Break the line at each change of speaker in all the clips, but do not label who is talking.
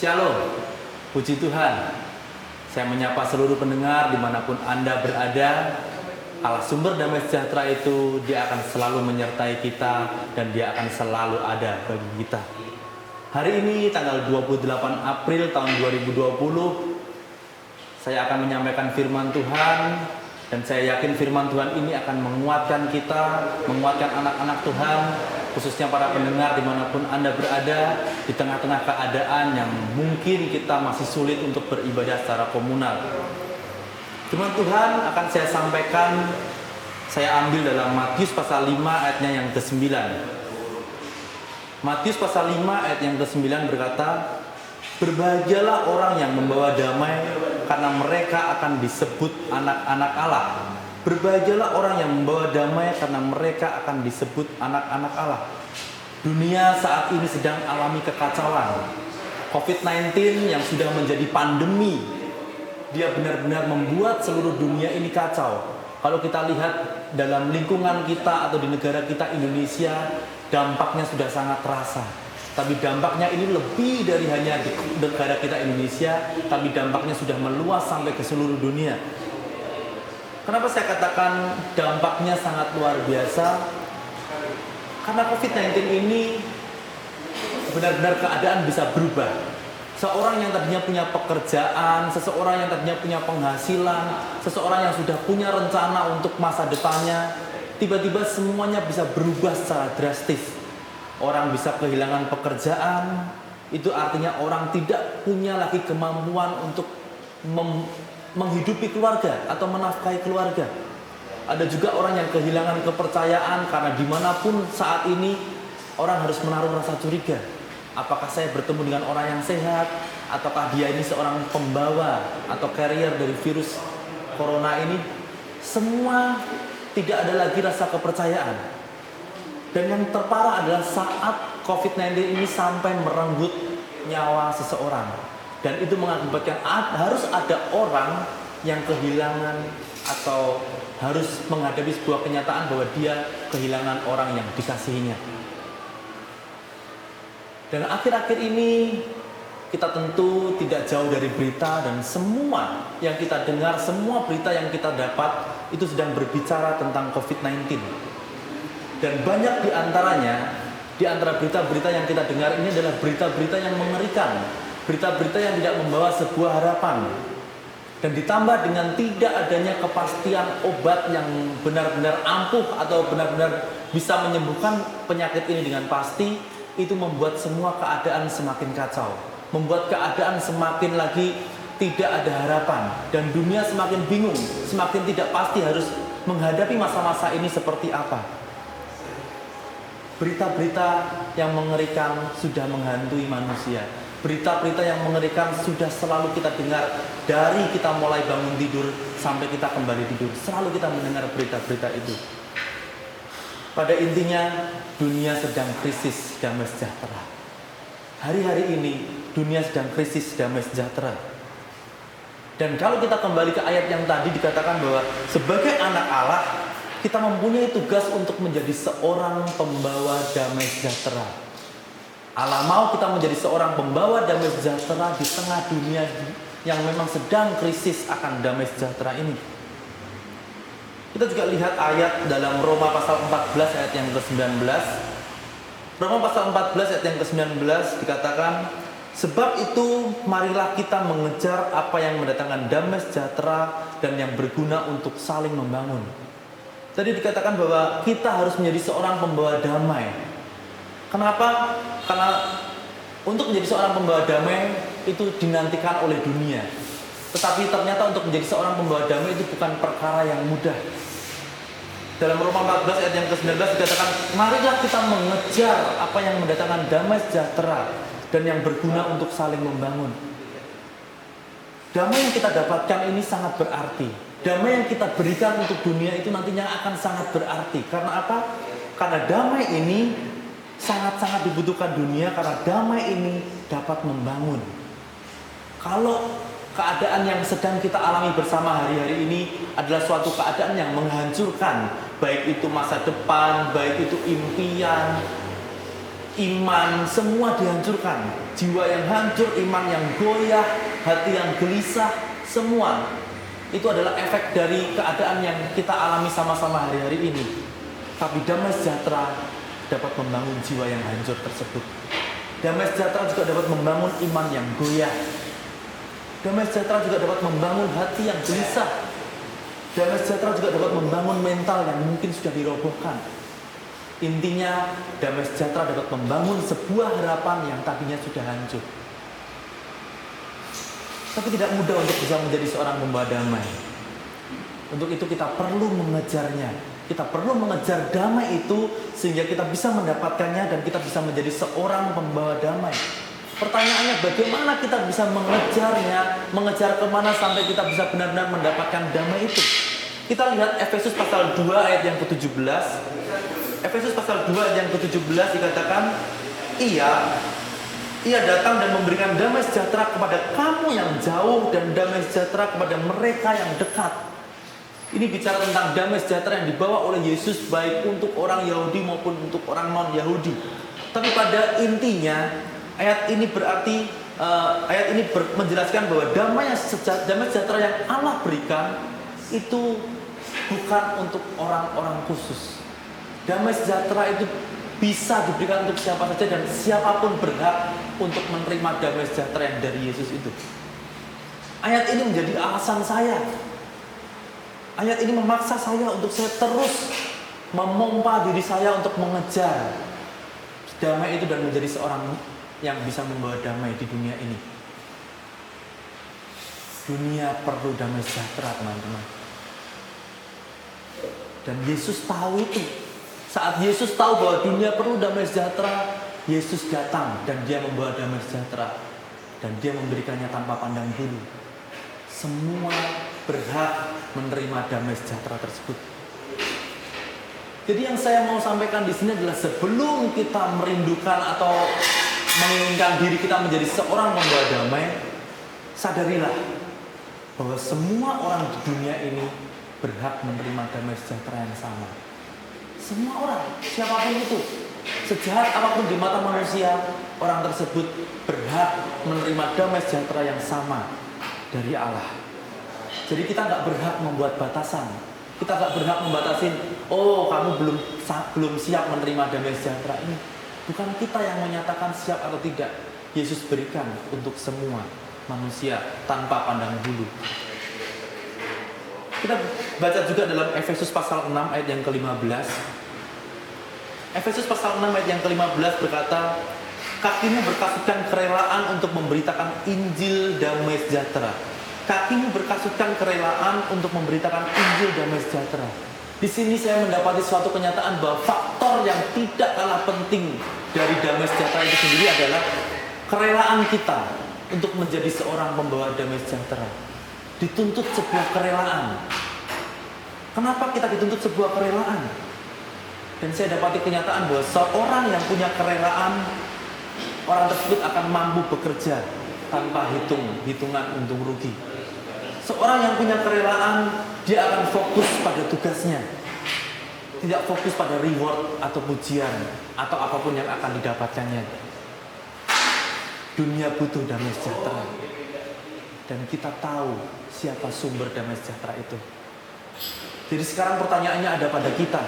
Shalom, puji Tuhan. Saya menyapa seluruh pendengar dimanapun Anda berada. Allah sumber damai sejahtera itu, Dia akan selalu menyertai kita dan Dia akan selalu ada bagi kita. Hari ini tanggal 28 April tahun 2020, saya akan menyampaikan firman Tuhan. Dan saya yakin firman Tuhan ini akan menguatkan kita, menguatkan anak-anak Tuhan, khususnya para pendengar dimanapun Anda berada, di tengah-tengah keadaan yang mungkin kita masih sulit untuk beribadah secara komunal. Firman Tuhan akan saya sampaikan, saya ambil dalam Matius pasal 5 ayatnya yang ke-9. Matius pasal 5 ayat yang ke-9 berkata, "Berbahagialah orang yang membawa damai, karena mereka akan disebut anak-anak Allah." Berbahagialah orang yang membawa damai, karena mereka akan disebut anak-anak Allah. Dunia saat ini sedang alami kekacauan. COVID-19 yang sudah menjadi pandemi, dia benar-benar membuat seluruh dunia ini kacau. Kalau kita lihat dalam lingkungan kita atau di negara kita Indonesia, dampaknya sudah sangat terasa. Tapi dampaknya ini lebih dari hanya di negara kita Indonesia, tapi dampaknya sudah meluas sampai ke seluruh dunia. Kenapa saya katakan dampaknya sangat luar biasa? Karena COVID-19 ini benar-benar keadaan bisa berubah. Seorang yang tadinya punya pekerjaan, seseorang yang tadinya punya penghasilan, seseorang yang sudah punya rencana untuk masa depannya, tiba-tiba semuanya bisa berubah secara drastis. Orang bisa kehilangan pekerjaan, itu artinya orang tidak punya lagi kemampuan untuk menghidupi keluarga atau menafkahi keluarga. Ada juga orang yang kehilangan kepercayaan karena dimanapun saat ini orang harus menaruh rasa curiga. Apakah saya bertemu dengan orang yang sehat, ataukah dia ini seorang pembawa atau carrier dari virus corona ini? Semua tidak ada lagi rasa kepercayaan. Dan yang terparah adalah saat COVID-19 ini sampai merenggut nyawa seseorang. Dan itu mengakibatkan harus ada orang yang kehilangan atau harus menghadapi sebuah kenyataan bahwa dia kehilangan orang yang dikasihinya. Dan akhir-akhir ini kita tentu tidak jauh dari berita, dan semua yang kita dengar, semua berita yang kita dapat itu sedang berbicara tentang COVID-19. Dan banyak di antaranya, di antara berita-berita yang kita dengar ini adalah berita-berita yang mengerikan, berita-berita yang tidak membawa sebuah harapan. Dan ditambah dengan tidak adanya kepastian obat yang benar-benar ampuh atau benar-benar bisa menyembuhkan penyakit ini dengan pasti, itu membuat semua keadaan semakin kacau, membuat keadaan semakin lagi tidak ada harapan, dan dunia semakin bingung, semakin tidak pasti harus menghadapi masa-masa ini seperti apa. Berita-berita yang mengerikan sudah menghantui manusia. Berita-berita yang mengerikan sudah selalu kita dengar dari kita mulai bangun tidur sampai kita kembali tidur. Selalu kita mendengar berita-berita itu. Pada intinya, dunia sedang krisis damai sejahtera. Hari-hari ini, dunia sedang krisis damai sejahtera. Dan kalau kita kembali ke ayat yang tadi dikatakan bahwa sebagai anak Allah, kita mempunyai tugas untuk menjadi seorang pembawa damai sejahtera. Allah mau kita menjadi seorang pembawa damai sejahtera di tengah dunia yang memang sedang krisis akan damai sejahtera ini. Kita juga lihat ayat dalam Roma pasal 14 ayat yang ke-19. Roma pasal 14 ayat yang ke-19 dikatakan, "Sebab itu marilah kita mengejar apa yang mendatangkan damai sejahtera dan yang berguna untuk saling membangun." Tadi dikatakan bahwa kita harus menjadi seorang pembawa damai. Kenapa? Karena untuk menjadi seorang pembawa damai itu dinantikan oleh dunia. Tetapi ternyata untuk menjadi seorang pembawa damai itu bukan perkara yang mudah. Dalam Roma 14 ayat yang ke-19 dikatakan, "Marilah kita mengejar apa yang mendatangkan damai sejahtera dan yang berguna untuk saling membangun." Damai yang kita dapatkan ini sangat berarti. Damai yang kita berikan untuk dunia itu nantinya akan sangat berarti. Karena apa? Karena damai ini sangat-sangat dibutuhkan dunia, karena damai ini dapat membangun. Kalau keadaan yang sedang kita alami bersama hari-hari ini adalah suatu keadaan yang menghancurkan, baik itu masa depan, baik itu impian, iman, semua dihancurkan. Jiwa yang hancur, iman yang goyah, hati yang gelisah, semua itu adalah efek dari keadaan yang kita alami sama-sama hari-hari ini. Tapi damai sejahtera dapat membangun jiwa yang hancur tersebut. Damai sejahtera juga dapat membangun iman yang goyah. Damai sejahtera juga dapat membangun hati yang gelisah. Damai sejahtera juga dapat membangun mental yang mungkin sudah dirobohkan. Intinya, damai sejahtera dapat membangun sebuah harapan yang tadinya sudah hancur. Tapi tidak mudah untuk bisa menjadi seorang pembawa damai. Untuk itu kita perlu mengejarnya. Kita perlu mengejar damai itu sehingga kita bisa mendapatkannya dan kita bisa menjadi seorang pembawa damai. Pertanyaannya, bagaimana kita bisa mengejarnya? Mengejar kemana sampai kita bisa benar-benar mendapatkan damai itu? Kita lihat Efesus pasal 2 ayat yang ke-17. Efesus pasal 2 ayat yang ke-17 dikatakan, Ia datang dan memberikan damai sejahtera kepada kamu yang jauh dan damai sejahtera kepada mereka yang dekat. Ini bicara tentang damai sejahtera yang dibawa oleh Yesus baik untuk orang Yahudi maupun untuk orang non-Yahudi. Tapi pada intinya ayat ini berarti menjelaskan bahwa damai sejahtera yang Allah berikan itu bukan untuk orang-orang khusus. Damai sejahtera itu bisa diberikan untuk siapa saja dan siapapun berhak untuk menerima damai sejahtera yang dari Yesus itu. Ayat ini menjadi alasan saya. Ayat ini memaksa saya untuk saya terus memompa diri saya untuk mengejar damai itu dan menjadi seorang yang bisa membawa damai di dunia ini. Dunia perlu damai sejahtera, teman-teman. Dan Yesus tahu itu. Saat Yesus tahu bahwa dunia perlu damai sejahtera, Yesus datang dan dia membawa damai sejahtera. Dan dia memberikannya tanpa pandang bulu. Semua berhak menerima damai sejahtera tersebut. Jadi yang saya mau sampaikan di sini adalah sebelum kita merindukan atau menginginkan diri kita menjadi seorang pembawa damai, sadarilah bahwa semua orang di dunia ini berhak menerima damai sejahtera yang sama. Semua orang, siapapun itu, sejahat apapun di mata manusia, orang tersebut berhak menerima damai sejahtera yang sama dari Allah. Jadi kita nggak berhak membuat batasan. Kita nggak berhak membatasin, oh kamu belum siap menerima damai sejahtera ini. Bukan kita yang menyatakan siap atau tidak. Yesus berikan untuk semua manusia tanpa pandang bulu. Kita baca juga dalam Efesus pasal 6 ayat yang ke-15. Efesus pasal 6 ayat yang ke-15 berkata, kakimu berkasutkan kerelaan untuk memberitakan Injil damai sejahtera. Kakimu berkasutkan kerelaan untuk memberitakan Injil damai sejahtera. Di sini saya mendapati suatu kenyataan bahwa faktor yang tidak kalah penting dari damai sejahtera itu sendiri adalah kerelaan kita untuk menjadi seorang pembawa damai sejahtera. Dituntut sebuah kerelaan. Kenapa kita dituntut sebuah kerelaan? Dan saya dapati kenyataan bahwa seorang yang punya kerelaan, orang tersebut akan mampu bekerja tanpa hitungan untung rugi. Seorang yang punya kerelaan, dia akan fokus pada tugasnya. Tidak fokus pada reward atau pujian atau apapun yang akan didapatkannya. Dunia butuh damai sejahtera. Dan kita tahu siapa sumber damai sejahtera itu. Jadi sekarang pertanyaannya ada pada kita.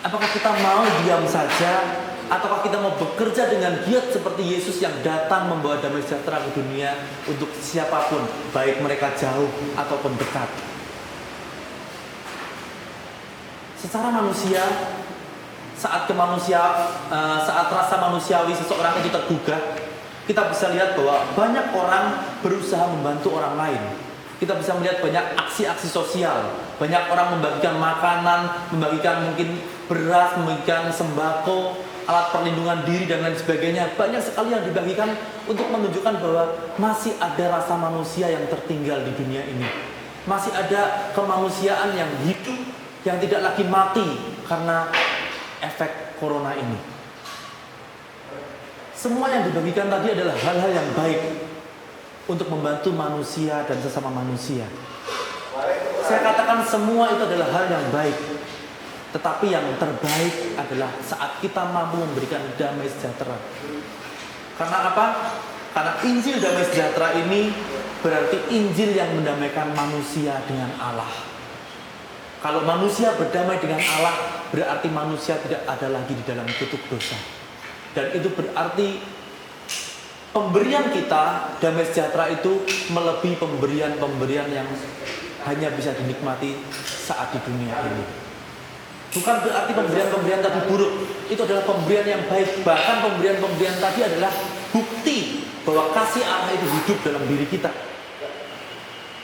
Apakah kita mau diam saja? Ataukah kita mau bekerja dengan giat seperti Yesus yang datang membawa damai sejahtera ke dunia untuk siapapun, baik mereka jauh ataupun dekat. Secara manusia, saat rasa manusiawi seseorang itu tergugah, kita bisa lihat bahwa banyak orang berusaha membantu orang lain. Kita bisa melihat banyak aksi-aksi sosial, banyak orang membagikan makanan, membagikan mungkin beras, membagikan sembako, alat perlindungan diri dan lain sebagainya. Banyak sekali yang dibagikan untuk menunjukkan bahwa masih ada rasa manusia yang tertinggal di dunia ini. Masih ada kemanusiaan yang hidup, yang tidak lagi mati karena efek corona ini. Semua yang dibagikan tadi adalah hal-hal yang baik untuk membantu manusia dan sesama manusia. Saya katakan semua itu adalah hal yang baik. Tetapi yang terbaik adalah saat kita mampu memberikan damai sejahtera. Karena apa? Karena Injil damai sejahtera ini berarti Injil yang mendamaikan manusia dengan Allah. Kalau manusia berdamai dengan Allah, berarti manusia tidak ada lagi di dalam kutuk dosa. Dan itu berarti pemberian kita damai sejahtera itu melebihi pemberian-pemberian yang hanya bisa dinikmati saat di dunia ini. Bukan berarti pemberian-pemberian tadi buruk. Itu adalah pemberian yang baik. Bahkan pemberian-pemberian tadi adalah bukti bahwa kasih Allah itu hidup dalam diri kita.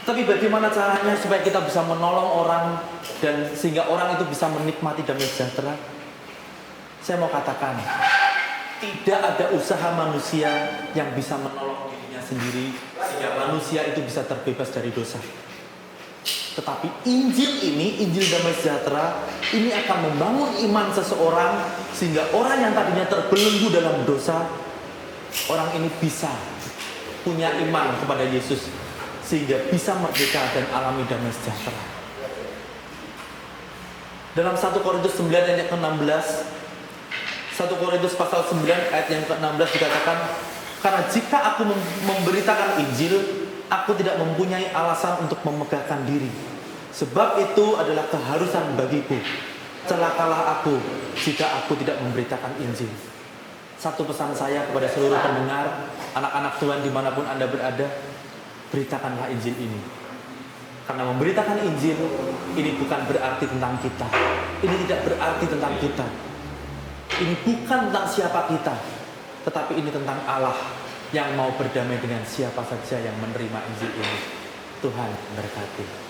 Tapi bagaimana caranya supaya kita bisa menolong orang dan sehingga orang itu bisa menikmati damai sejahtera? Saya mau katakan, tidak ada usaha manusia yang bisa menolong dirinya sendiri sehingga manusia itu bisa terbebas dari dosa. Tetapi Injil ini, Injil damai sejahtera, ini akan membangun iman seseorang sehingga orang yang tadinya terbelenggu dalam dosa, orang ini bisa punya iman kepada Yesus sehingga bisa merdeka dan alami damai sejahtera. Dalam 1 Korintus 9 ayat ke-16, 1 Korintus pasal 9 ayat yang ke-16 dikatakan, karena jika aku memberitakan Injil, aku tidak mempunyai alasan untuk memegahkan diri. Sebab itu adalah keharusan bagiku. Celakalah aku jika aku tidak memberitakan Injil. Satu pesan saya kepada seluruh pendengar, anak-anak Tuhan dimanapun Anda berada, beritakanlah Injil ini. Karena memberitakan Injil, ini bukan berarti tentang kita. Ini tidak berarti tentang kita. Ini bukan tentang siapa kita, tetapi ini tentang Allah yang mau berdamai dengan siapa saja yang menerima Injil ini. Tuhan berkati.